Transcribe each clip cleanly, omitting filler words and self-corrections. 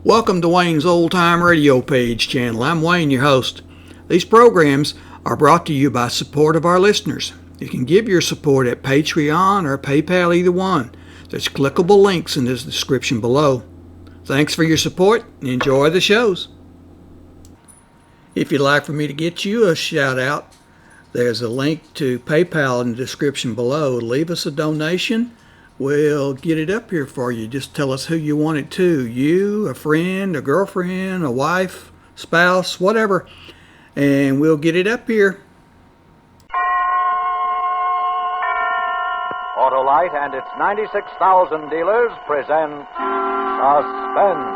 Welcome to Wayne's Old Time Radio Page channel. I'm Wayne, your host. These programs are brought to you by support of our listeners. You can give your support at Patreon or PayPal, either one. There's clickable links in the description below. Thanks for your support and enjoy the shows. If you'd like for me to get you a shout out, there's a link to PayPal in the description below. Leave us a donation. We'll get it up here for you. Just tell us who you want it to. You, a friend, a girlfriend, a wife, spouse, whatever. And we'll get it up here. Autolite and its 96,000 dealers present Suspense.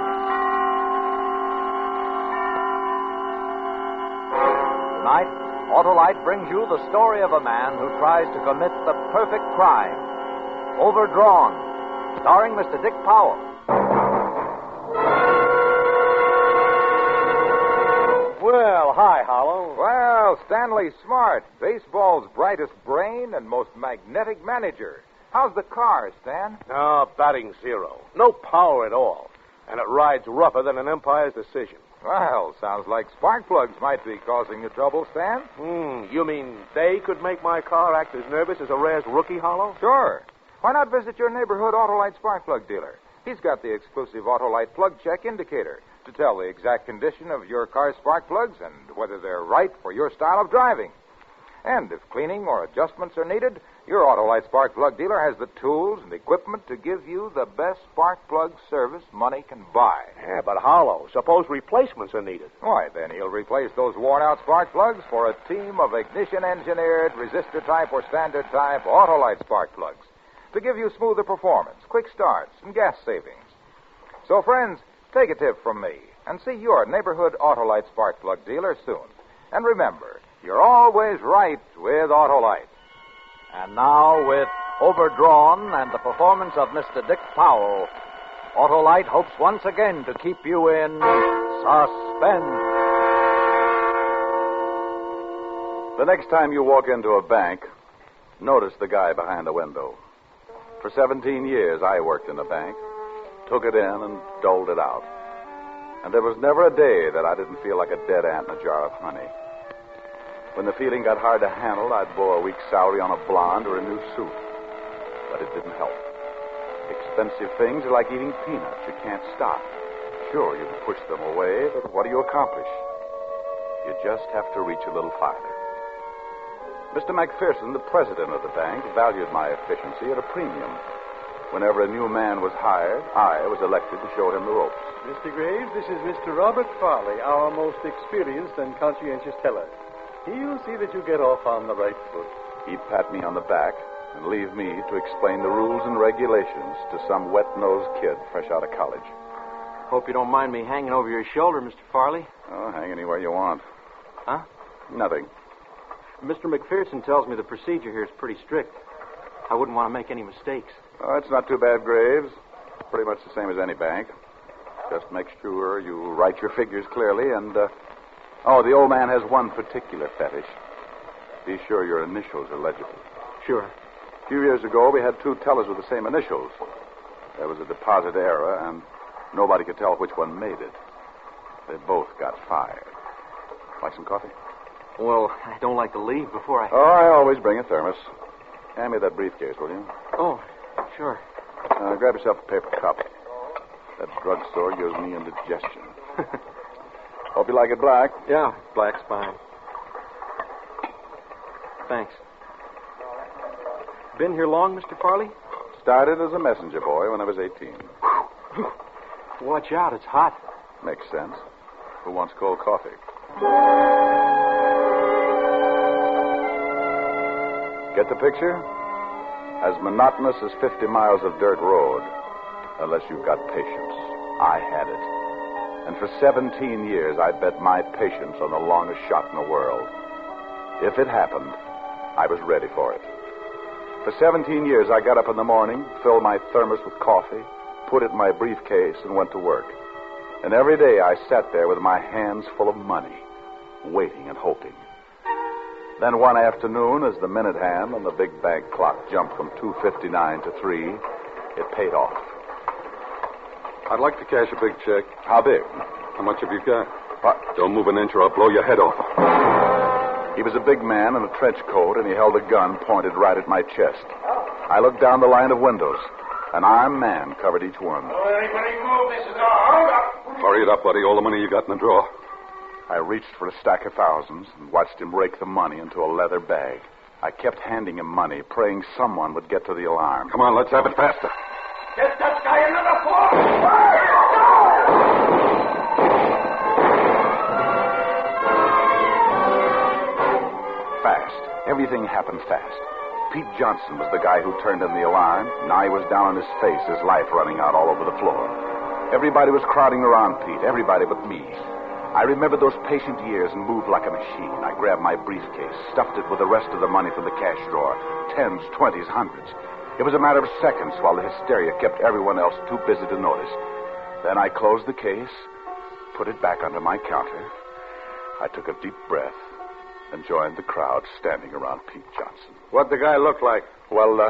Tonight, Autolite brings you the story of a man who tries to commit the perfect crime. Overdrawn, starring Mr. Dick Powell. Well, hi, Hollow. Well, Stanley Smart, baseball's brightest brain and most magnetic manager. How's the car, Stan? Oh, batting zero. No power at all. And it rides rougher than an umpire's decision. Well, sounds like spark plugs might be causing you trouble, Stan. You mean they could make my car act as nervous as a Rare's rookie, Hollow? Sure. Why not visit your neighborhood Autolite spark plug dealer? He's got the exclusive Autolite plug check indicator to tell the exact condition of your car's spark plugs and whether they're right for your style of driving. And if cleaning or adjustments are needed, your Autolite spark plug dealer has the tools and equipment to give you the best spark plug service money can buy. Yeah, but Hollow, suppose replacements are needed. Why, then he'll replace those worn-out spark plugs for a team of ignition-engineered, resistor-type or standard-type Autolite spark plugs to give you smoother performance, quick starts, and gas savings. So, friends, take a tip from me and see your neighborhood Autolite spark plug dealer soon. And remember, you're always right with Autolite. And now, with Overdrawn and the performance of Mr. Dick Powell, Autolite hopes once again to keep you in suspense. The next time you walk into a bank, notice the guy behind the window. For 17 years, I worked in a bank, took it in and doled it out. And there was never a day that I didn't feel like a dead ant in a jar of honey. When the feeling got hard to handle, I'd blow a week's salary on a blonde or a new suit. But it didn't help. Expensive things are like eating peanuts. You can't stop. Sure, you can push them away, but what do you accomplish? You just have to reach a little farther. Mr. McPherson, the president of the bank, valued my efficiency at a premium. Whenever a new man was hired, I was elected to show him the ropes. Mr. Graves, this is Mr. Robert Farley, our most experienced and conscientious teller. He'll see that you get off on the right foot. He'd pat me on the back and leave me to explain the rules and regulations to some wet-nosed kid fresh out of college. Hope you don't mind me hanging over your shoulder, Mr. Farley. Oh, hang anywhere you want. Huh? Nothing. Mr. McPherson tells me the procedure here is pretty strict. I wouldn't want to make any mistakes. Oh, it's not too bad, Graves. Pretty much the same as any bank. Just make sure you write your figures clearly and, Oh, the old man has one particular fetish. Be sure your initials are legible. Sure. A few years ago, we had two tellers with the same initials. There was a deposit error, and nobody could tell which one made it. They both got fired. Like some coffee? Well, I don't like to leave before I... Oh, I always bring a thermos. Hand me that briefcase, will you? Oh, sure. Grab yourself a paper cup. That drugstore gives me indigestion. Hope you like it black. Yeah, black's fine. Thanks. Been here long, Mr. Farley? Started as a messenger boy when I was 18. Watch out, it's hot. Makes sense. Who wants cold coffee? Get the picture? As monotonous as 50 miles of dirt road, unless you've got patience. I had it. And for 17 years, I bet my patience on the longest shot in the world. If it happened, I was ready for it. For 17 years, I got up in the morning, filled my thermos with coffee, put it in my briefcase, and went to work. And every day I sat there with my hands full of money, waiting and hoping. Then one afternoon, as the minute hand on the big bank clock jumped from 2:59 to 3, it paid off. I'd like to cash a big check. How big? How much have you got? What? Don't move an inch or I'll blow your head off. He was a big man in a trench coat, and he held a gun pointed right at my chest. I looked down the line of windows. An armed man covered each one. Don't anybody move. This is our hold-up. Hurry it up, buddy. All the money you got in the drawer. I reached for a stack of thousands and watched him rake the money into a leather bag. I kept handing him money, praying someone would get to the alarm. Come on, let's have it faster. Get that guy another four. Fast. Everything happened fast. Pete Johnson was the guy who turned in the alarm. Now he was down on his face, his life running out all over the floor. Everybody was crowding around Pete, everybody but me. I remembered those patient years and moved like a machine. I grabbed my briefcase, stuffed it with the rest of the money from the cash drawer. Tens, 20s, hundreds. It was a matter of seconds while the hysteria kept everyone else too busy to notice. Then I closed the case, put it back under my counter. I took a deep breath and joined the crowd standing around Pete Johnson. What'd the guy look like? Well,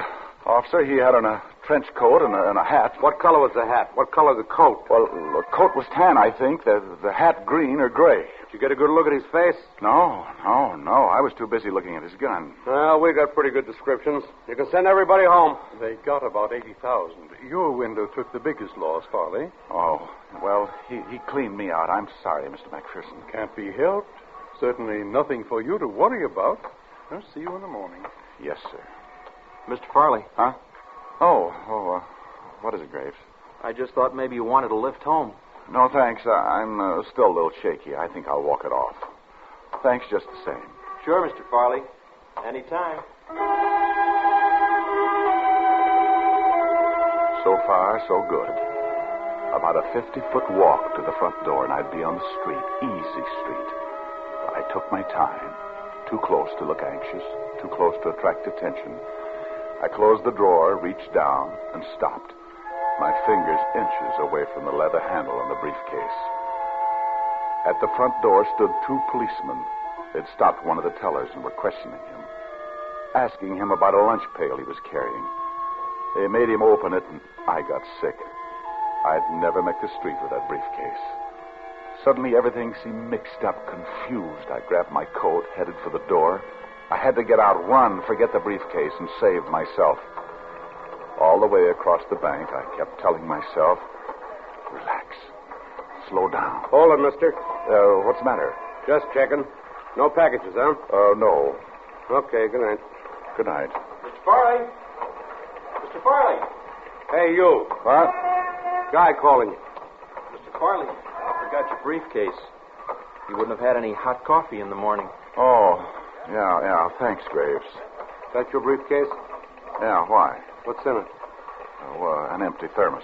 officer, he had on a trench coat and a hat. What color was the hat? What color the coat? Well, the coat was tan, I think. The hat green or gray. Did you get a good look at his face? No. I was too busy looking at his gun. Well, we got pretty good descriptions. You can send everybody home. They got about 80,000. Your window took the biggest loss, Farley. Oh, well, he cleaned me out. I'm sorry, Mr. McPherson. Can't be helped. Certainly nothing for you to worry about. I'll see you in the morning. Yes, sir. Mr. Farley. Huh? What is it, Graves? I just thought maybe you wanted a lift home. No, thanks. I'm still a little shaky. I think I'll walk it off. Thanks just the same. Sure, Mr. Farley. Anytime. So far, so good. About a 50-foot walk to the front door, and I'd be on the street. Easy street. But I took my time. Too close to look anxious. Too close to attract attention. I closed the drawer, reached down, and stopped. My fingers inches away from the leather handle on the briefcase. At the front door stood two policemen. They'd stopped one of the tellers and were questioning him, asking him about a lunch pail he was carrying. They made him open it, and I got sick. I'd never make the street with that briefcase. Suddenly, everything seemed mixed up, confused. I grabbed my coat, headed for the door. I had to get out, run, forget the briefcase, and save myself. All the way across the bank, I kept telling myself, relax, slow down. Hold it, mister. What's the matter? Just checking. No packages, huh? No. Okay, good night. Good night. Mr. Farley. Mr. Farley. Hey, you. What? Guy calling you. Mr. Farley, I forgot your briefcase. You wouldn't have had any hot coffee in the morning. Oh, yeah. Thanks, Graves. That your briefcase? Yeah, why? What's in it? An empty thermos.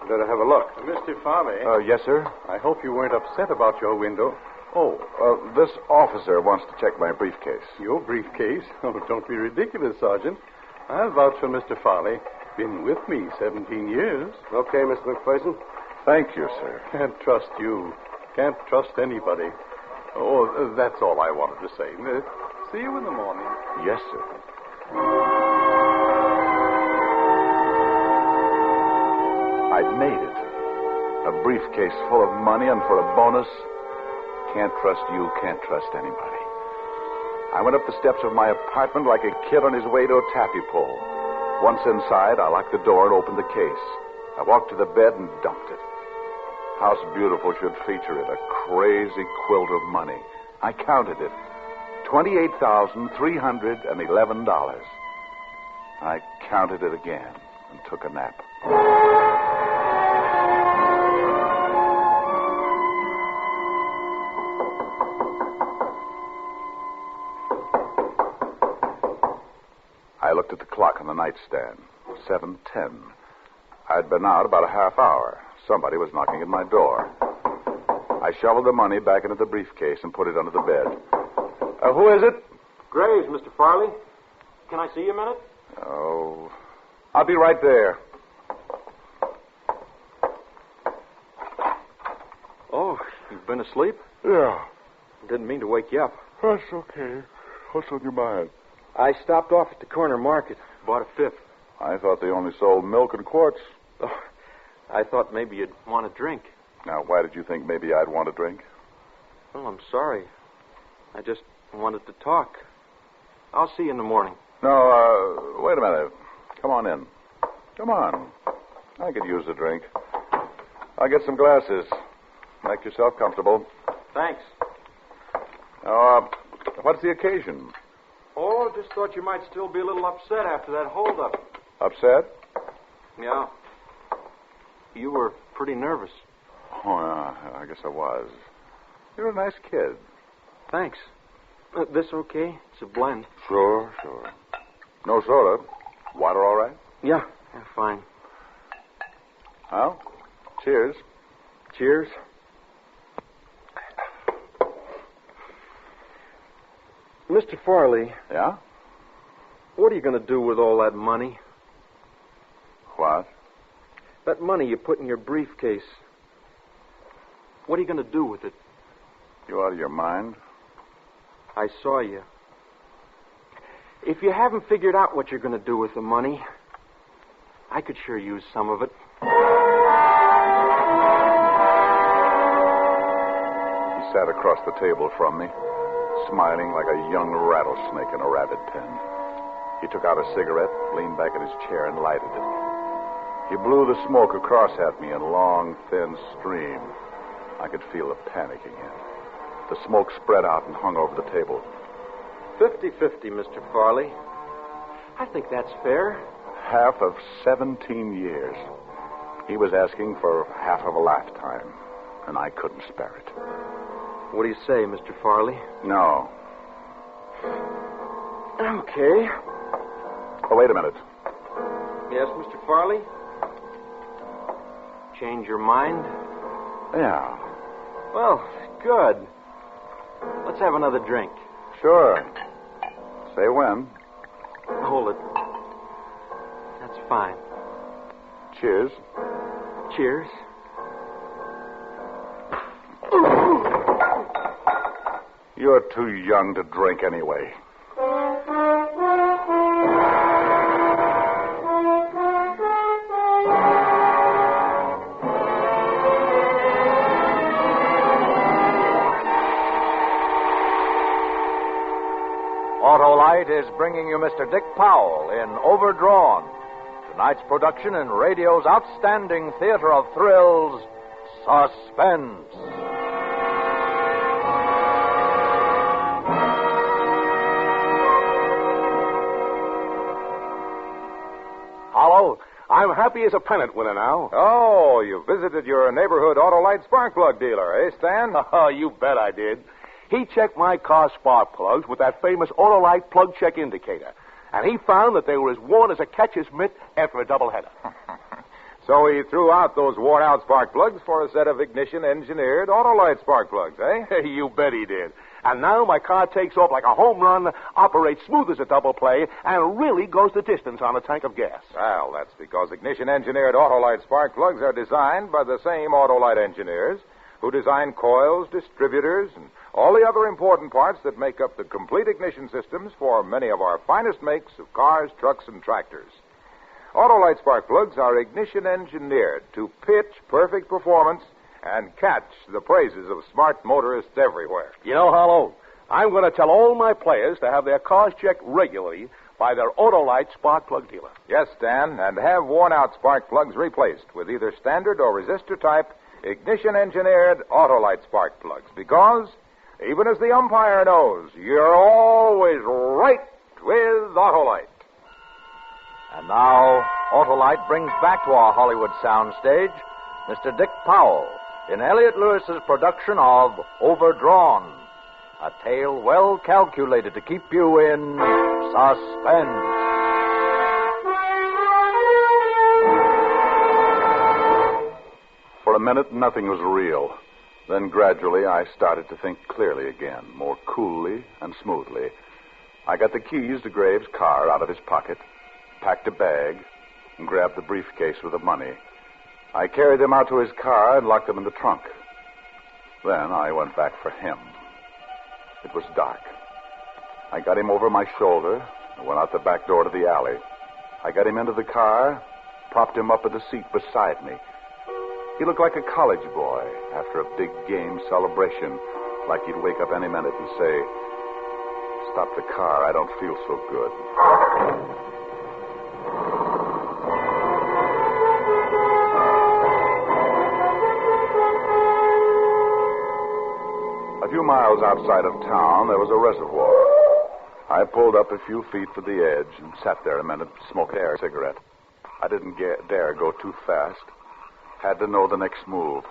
Better have a look. Mr. Farley. Yes, sir? I hope you weren't upset about your window. Oh, this officer wants to check my briefcase. Your briefcase? Oh, don't be ridiculous, Sergeant. I'll vouch for Mr. Farley. Been with me 17 years. Okay, Mr. McPherson. Thank you, sir. Can't trust you. Can't trust anybody. Oh, that's all I wanted to say. See you in the morning. Yes, sir. I'd made it. A briefcase full of money, and for a bonus, can't trust you, can't trust anybody. I went up the steps of my apartment like a kid on his way to a taffy pull. Once inside, I locked the door and opened the case. I walked to the bed and dumped it. House Beautiful should feature it, a crazy quilt of money. I counted it. $28,311. I counted it again and took a nap. I looked at the clock on the nightstand. 7:10. I'd been out about a half hour. Somebody was knocking at my door. I shoveled the money back into the briefcase and put it under the bed. Who is it? Graves, Mr. Farley. Can I see you a minute? Oh, I'll be right there. Oh, you've been asleep? Yeah, Didn't mean to wake you up. that's okay. What's on your mind? I stopped off at the corner market. Bought a fifth. I thought they only sold milk and quarts. Oh, I thought maybe you'd want a drink. Now, why did you think maybe I'd want a drink? Well, I'm sorry. I just wanted to talk. I'll see you in the morning. No, wait a minute. Come on in. Come on. I could use a drink. I'll get some glasses. Make yourself comfortable. Thanks. Now, what's the occasion? Oh, I just thought you might still be a little upset after that holdup. Upset? Yeah. You were pretty nervous. Oh, I guess I was. You're a nice kid. Thanks. This okay? It's a blend. Sure. No soda. Water all right? Yeah, fine. Well, cheers. Cheers. Mr. Farley. Yeah? What are you going to do with all that money? What? That money you put in your briefcase. What are you going to do with it? You out of your mind? I saw you. If you haven't figured out what you're going to do with the money, I could sure use some of it. He sat across the table from me, smiling like a young rattlesnake in a rabbit pen. He took out a cigarette, leaned back in his chair, and lighted it. He blew the smoke across at me in a long, thin stream. I could feel the panic again. The smoke spread out and hung over the table. 50-50, Mr. Farley. I think that's fair. Half of 17 years. He was asking for half of a lifetime, and I couldn't spare it. What do you say, Mr. Farley? No. Okay. Oh, wait a minute. Yes, Mr. Farley? Change your mind? Yeah. Well, good. Let's have another drink. Sure. Say when. Hold it. That's fine. Cheers. Cheers. You're too young to drink anyway. Autolite is bringing you Mr. Dick Powell in Overdrawn, tonight's production in radio's outstanding theater of thrills, Suspense. Hello. I'm happy as a pennant winner now. Oh, you visited your neighborhood Autolite spark plug dealer, eh, Stan? Oh, you bet I did. He checked my car's spark plugs with that famous Autolite plug check indicator. And he found that they were as worn as a catcher's mitt after a doubleheader. So he threw out those worn-out spark plugs for a set of ignition-engineered Autolite spark plugs, eh? You bet he did. And now my car takes off like a home run, operates smooth as a double play, and really goes the distance on a tank of gas. Well, that's because ignition-engineered Autolite spark plugs are designed by the same Autolite engineers who design coils, distributors, and all the other important parts that make up the complete ignition systems for many of our finest makes of cars, trucks, and tractors. Autolite spark plugs are ignition-engineered to pitch perfect performance and catch the praises of smart motorists everywhere. You know, Harlow, I'm going to tell all my players to have their cars checked regularly by their Autolite spark plug dealer. Yes, Stan, and have worn-out spark plugs replaced with either standard or resistor type ignition-engineered Autolite spark plugs, because even as the umpire knows, you're always right with Autolite. And now, Autolite brings back to our Hollywood soundstage Mr. Dick Powell in Elliott Lewis's production of Overdrawn, a tale well calculated to keep you in suspense. For a minute, nothing was real. Then gradually, I started to think clearly again, more coolly and smoothly. I got the keys to Graves' car out of his pocket, packed a bag, and grabbed the briefcase with the money. I carried them out to his car and locked them in the trunk. Then I went back for him. It was dark. I got him over my shoulder and went out the back door to the alley. I got him into the car, propped him up in the seat beside me. He looked like a college boy after a big game celebration, like he'd wake up any minute and say, "Stop the car, I don't feel so good." A few miles outside of town, there was a reservoir. I pulled up a few feet to the edge and sat there a minute, smoking a cigarette. I didn't dare go too fast. Had to know the next move.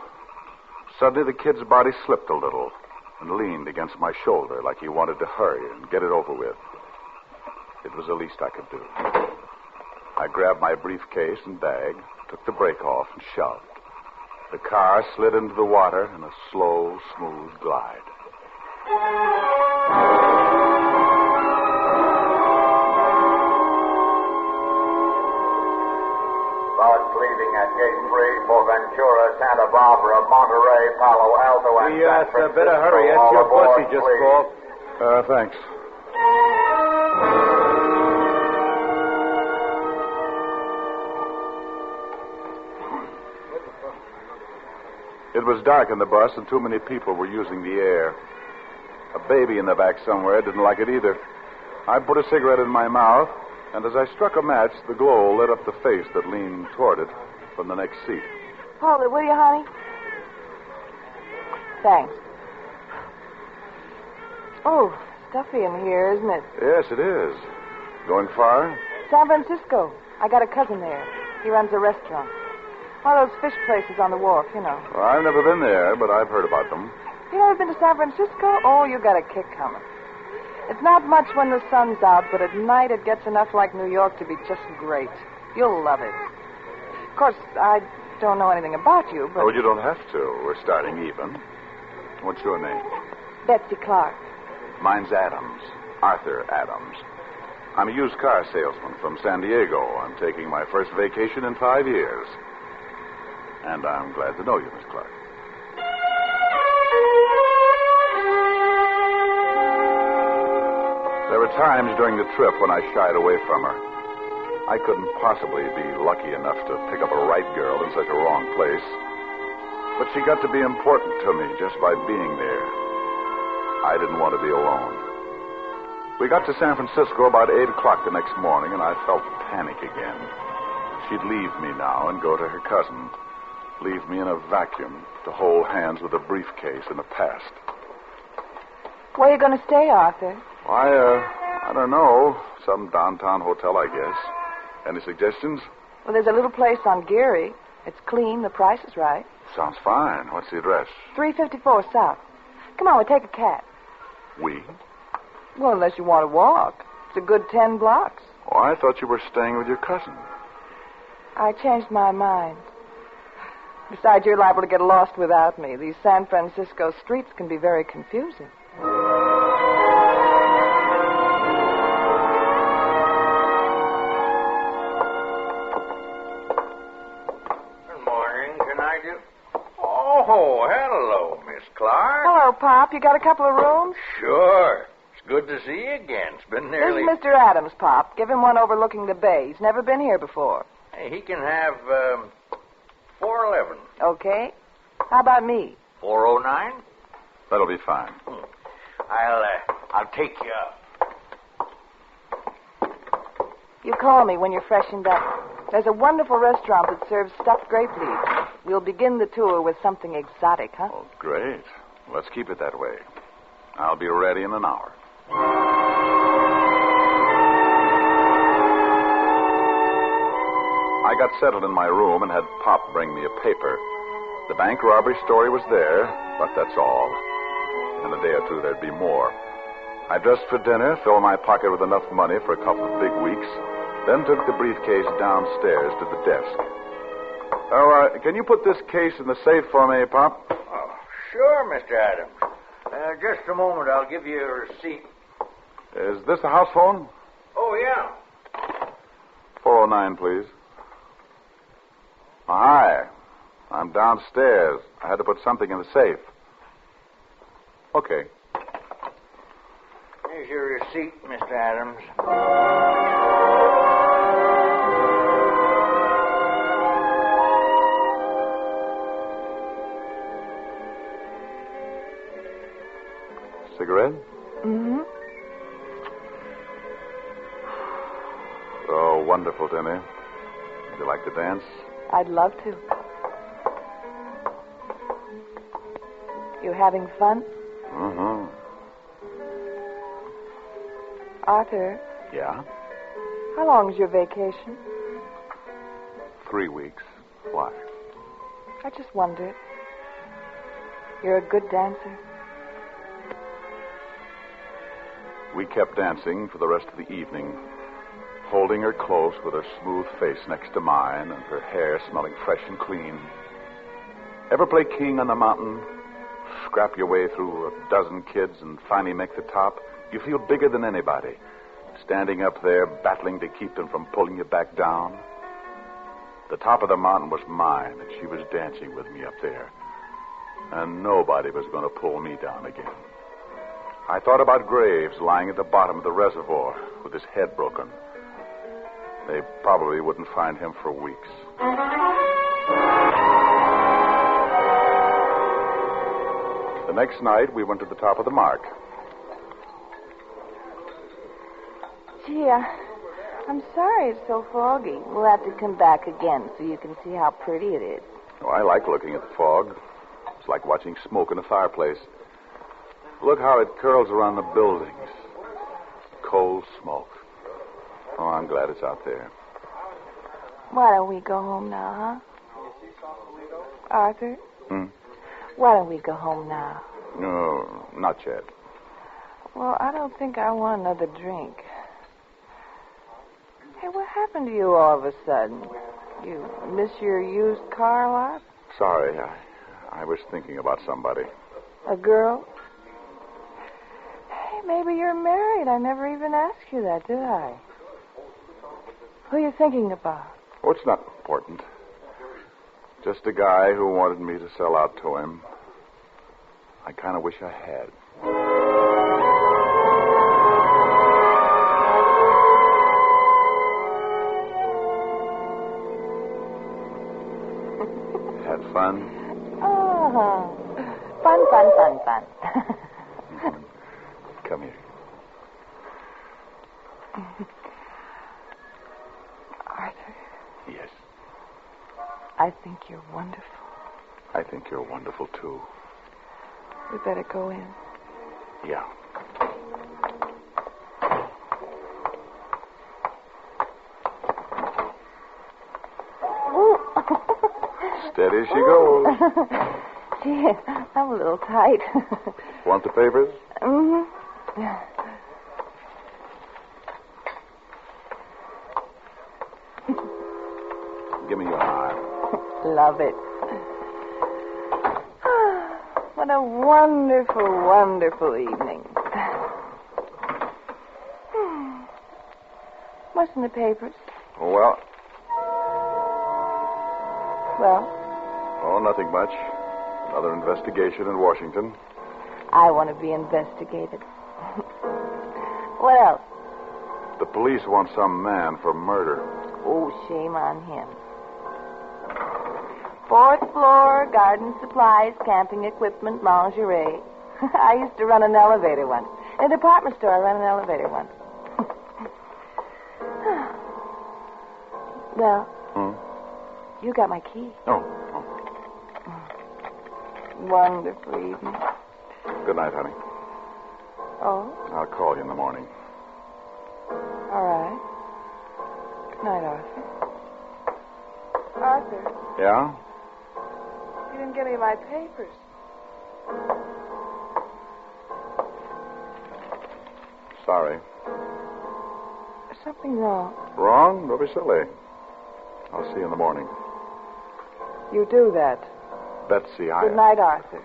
Suddenly, the kid's body slipped a little and leaned against my shoulder like he wanted to hurry and get it over with. It was the least I could do. I grabbed my briefcase and bag, took the brake off, and shoved. The car slid into the water in a slow, smooth glide. Boats leaving at Gate 3 for Ventura, Santa Barbara, Monterey, Palo Alto, and San Francisco. Better hurry. That's All your aboard, bus he just please. called. Thanks. It was dark in the bus, and too many people were using the air. A baby in the back somewhere didn't like it either. I put a cigarette in my mouth, and as I struck a match, the glow lit up the face that leaned toward it from the next seat. Hold it, will you, honey? Thanks. Oh, stuffy in here, isn't it? Yes, it is. Going far? San Francisco. I got a cousin there. He runs a restaurant. One of those fish places on the wharf, you know. Well, I've never been there, but I've heard about them. You never been to San Francisco? Oh, you got a kick coming. It's not much when the sun's out, but at night it gets enough like New York to be just great. You'll love it. Of course, I don't know anything about you, but... Oh, you don't have to. We're starting even. What's your name? Betsy Clark. Mine's Adams. Arthur Adams. I'm a used car salesman from San Diego. I'm taking my first vacation in 5 years. And I'm glad to know you, Miss Clark. There were times during the trip when I shied away from her. I couldn't possibly be lucky enough to pick up a right girl in such a wrong place. But she got to be important to me just by being there. I didn't want to be alone. We got to San Francisco about 8 o'clock the next morning, and I felt panic again. She'd leave me now and go to her cousin. Leave me in a vacuum to hold hands with a briefcase in the past. Where are you going to stay, Arthur? I don't know. Some downtown hotel, I guess. Any suggestions? Well, there's a little place on Geary. It's clean. The price is right. Sounds fine. What's the address? 354 South. Come on, we'll take a cab. We? Well, unless you want to walk. It's a good 10 blocks. Oh, I thought you were staying with your cousin. I changed my mind. Besides, you're liable to get lost without me. These San Francisco streets can be very confusing. Good morning. Can I do? Oh, hello, Miss Clark. Hello, Pop. You got a couple of rooms? Sure. It's good to see you again. It's been nearly... This is Mr. Adams, Pop. Give him one overlooking the bay. He's never been here before. Hey, he can have 411. Okay. How about me? 409? That'll be fine. I'll take you up. You call me when you're freshened up. There's a wonderful restaurant that serves stuffed grape leaves. We'll begin the tour with something exotic, huh? Oh, great. Let's keep it that way. I'll be ready in an hour. I got settled in my room and had Pop bring me a paper. The bank robbery story was there, but that's all. In a day or two, there'd be more. I dressed for dinner, filled my pocket with enough money for a couple of big weeks, then took the briefcase downstairs to the desk. Oh, can you put this case in the safe for me, Pop? Oh, sure, Mr. Adams. Just a moment. I'll give you a receipt. Is this a house phone? Oh, yeah. 409, please. Hi. I'm downstairs. I had to put something in the safe. Okay. Here's your receipt, Mr. Adams. Cigarette? Mm-hmm. Oh, wonderful, Timmy. Would you like to dance? I'd love to. You having fun? Mm-hmm. Arthur, Yeah? how long's your vacation? 3 weeks. Why? I just wondered. You're a good dancer. We kept dancing for the rest of the evening, holding her close with her smooth face next to mine and her hair smelling fresh and clean. Ever play king on the mountain? Scrap your way through a dozen kids and finally make the top? You feel bigger than anybody, standing up there battling to keep them from pulling you back down. The top of the mountain was mine, and she was dancing with me up there. And nobody was going to pull me down again. I thought about Graves lying at the bottom of the reservoir with his head broken. They probably wouldn't find him for weeks. The next night, we went to the top of the mark. Gee, I'm sorry it's so foggy. We'll have to come back again so you can see how pretty it is. Oh, I like looking at the fog. It's like watching smoke in a fireplace. Look how it curls around the buildings. Cold smoke. Oh, I'm glad it's out there. Why don't we go home now, huh? Arthur? Hmm? Why don't we go home now? No, not yet. Well, I don't think I want another drink. Hey, what happened to you all of a sudden? You miss your used car lot? Sorry, I was thinking about somebody. A girl? Hey, maybe you're married. I never even asked you that, did I? Who are you thinking about? Oh, it's not important. Just a guy who wanted me to sell out to him. I kind of wish I had. Had fun? Oh, fun. Come here. Arthur, Yes, I think you're wonderful. I think you're wonderful, too. We better go in. Yeah. Ooh. Steady she goes. Gee, I'm a little tight. Want the papers? Mm-hmm. Give me your arm. Love it. What a wonderful, wonderful evening. What's in the papers? Well, Well, oh, nothing much. Another investigation in Washington. I want to be investigated. What else? The police want some man for murder. Oh, shame on him. 4th floor, garden supplies, camping equipment, lingerie. I used to run an elevator once. In a department store, I ran an elevator once. Well, you got my key. Oh. Wonderful evening. Good night, honey. Oh, I'll call you in the morning. all right. Good night, Arthur. Arthur, Yeah? you didn't give me my papers. Sorry. There's something wrong. Wrong? Don't be silly. I'll see you in the morning. You do that. Betsy, Good night, Arthur.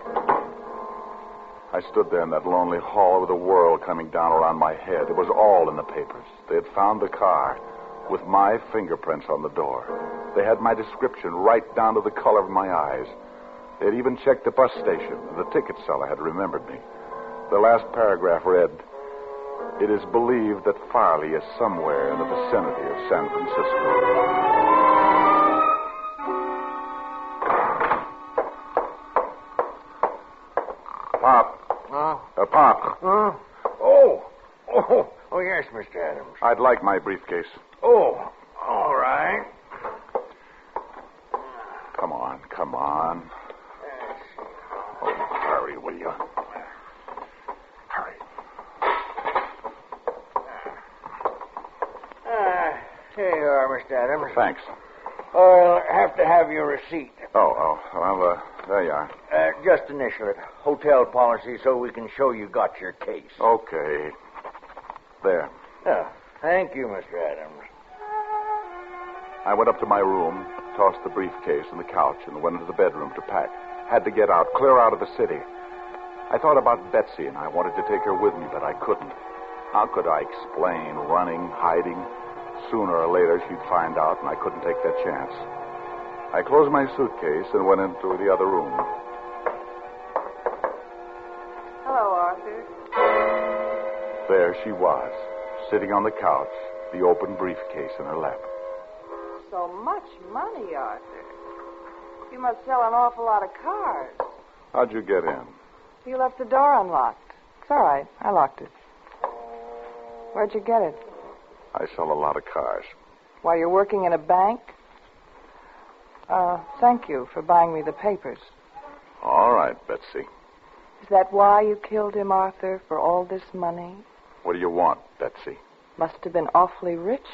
I stood there in that lonely hall with the world coming down around my head. It was all in the papers. They had found the car with my fingerprints on the door. They had my description right down to the color of my eyes. They had even checked the bus station, and the ticket seller had remembered me. The last paragraph read, "It is believed that Farley is somewhere in the vicinity of San Francisco." Pop. Pop, Oh, yes, Mr. Adams. I'd like my briefcase. Oh, all right. Come on. Oh, hurry, will you? Hurry. Here you are, Mr. Adams. Thanks. I'll have to have your receipt. Well, there you are. Just initial it. Hotel policy so we can show you got your case. Okay. There. Thank you, Mr. Adams. I went up to my room, tossed the briefcase on the couch, and went into the bedroom to pack. Had to get out, clear out of the city. I thought about Betsy, and I wanted to take her with me, but I couldn't. How could I explain running, hiding? Sooner or later, she'd find out, and I couldn't take that chance. I closed my suitcase and went into the other room. Hello, Arthur. There she was, sitting on the couch, the open briefcase in her lap. So much money, Arthur. You must sell an awful lot of cars. How'd you get in? You left the door unlocked. It's all right. I locked it. Where'd you get it? I sell a lot of cars. While you're working in a bank? Thank you for buying me the papers. All right, Betsy. Is that why you killed him, Arthur, for all this money? What do you want, Betsy? Must have been awfully rich.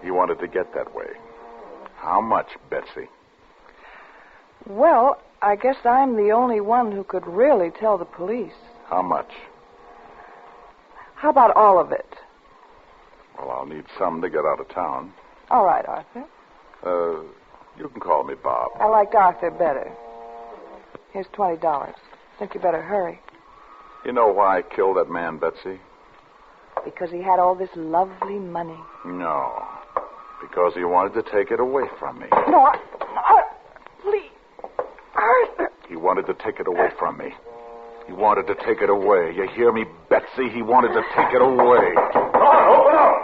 He wanted to get that way. How much, Betsy? Well, I guess I'm the only one who could really tell the police. How much? How about all of it? Well, I'll need some to get out of town. All right, Arthur. You can call me Bob. I like Arthur better. Here's $20. Think you better hurry. You know why I killed that man, Betsy? Because he had all this lovely money. No. Because he wanted to take it away from me. No, please. Arthur. He wanted to take it away from me. He wanted to take it away. You hear me, Betsy? He wanted to take it away. Open up!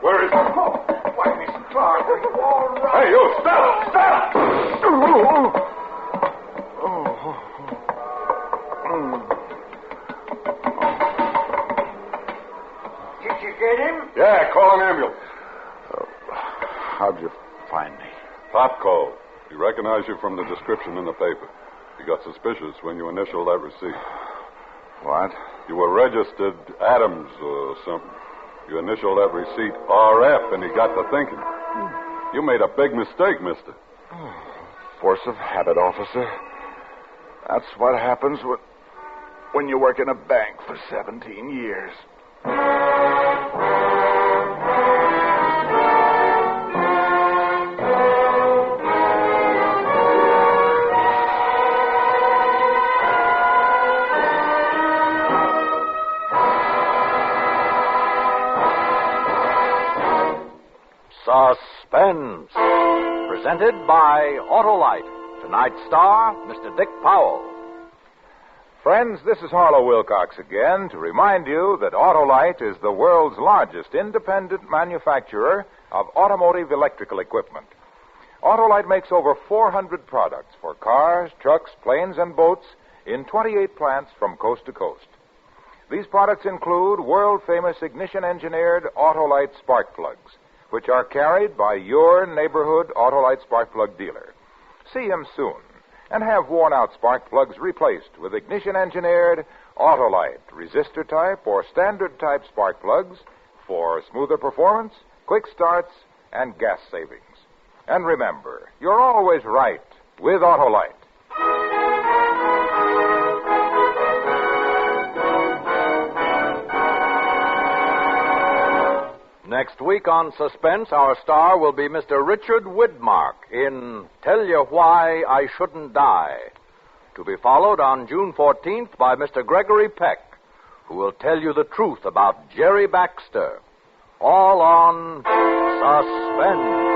Where is he? Why, Miss Clark, are you all right? Hey, you, stop! Stop! Did you get him? Yeah, call an ambulance. How'd you find me? Pop called. He recognized you from the description in the paper. He got suspicious when you initialed that receipt. What? You were registered Adams or something. You initialed that receipt RF, and he got to thinking. You made a big mistake, mister. Force of habit, officer. That's what happens when you work in a bank for 17 years. Suspense. Presented by Autolite. Tonight's star, Mr. Dick Powell. Friends, this is Harlow Wilcox again to remind you that Autolite is the world's largest independent manufacturer of automotive electrical equipment. Autolite makes over 400 products for cars, trucks, planes, and boats in 28 plants from coast to coast. These products include world-famous ignition-engineered Autolite spark plugs, which are carried by your neighborhood Autolite spark plug dealer. See him soon and have worn-out spark plugs replaced with ignition-engineered Autolite resistor-type or standard-type spark plugs for smoother performance, quick starts, and gas savings. And remember, you're always right with Autolite. Next week on Suspense, our star will be Mr. Richard Widmark in Tell You Why I Shouldn't Die. To be followed on June 14th by Mr. Gregory Peck, who will tell you the truth about Jerry Baxter. All on Suspense.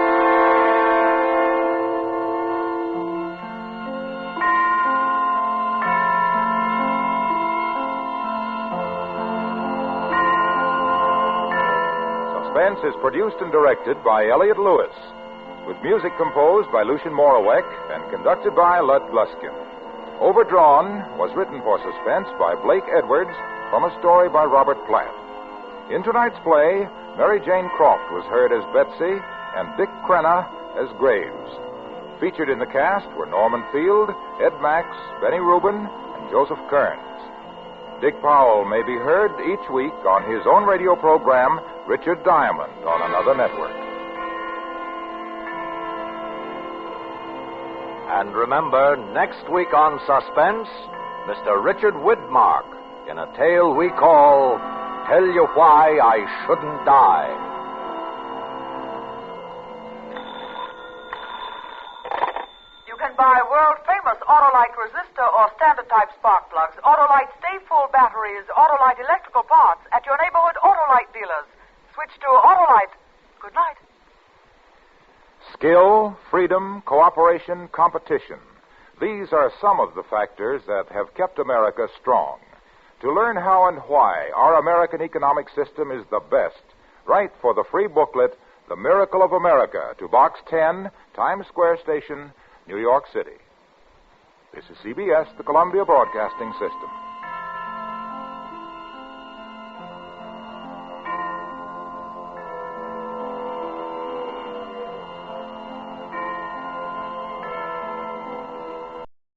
Suspense is produced and directed by Elliott Lewis, with music composed by Lucian Morawek and conducted by Lud Gluskin. Overdrawn was written for Suspense by Blake Edwards from a story by Robert Platt. In tonight's play, Mary Jane Croft was heard as Betsy and Dick Crenna as Graves. Featured in the cast were Norman Field, Ed Max, Benny Rubin, and Joseph Kearns. Dick Powell may be heard each week on his own radio program, Richard Diamond, on another network. And remember, next week on Suspense, Mr. Richard Widmark in a tale we call Tell You Why I Shouldn't Die. You can buy world-famous Autolite resistor or standard-type spark plugs, Autolite stay-full batteries, Autolite electrical parts at your neighborhood Autolite dealers. Switch to Autolite. Good night. Skill, freedom, cooperation, competition. These are some of the factors that have kept America strong. To learn how and why our American economic system is the best, write for the free booklet, The Miracle of America, to Box 10, Times Square Station, New York City. This is CBS, the Columbia Broadcasting System.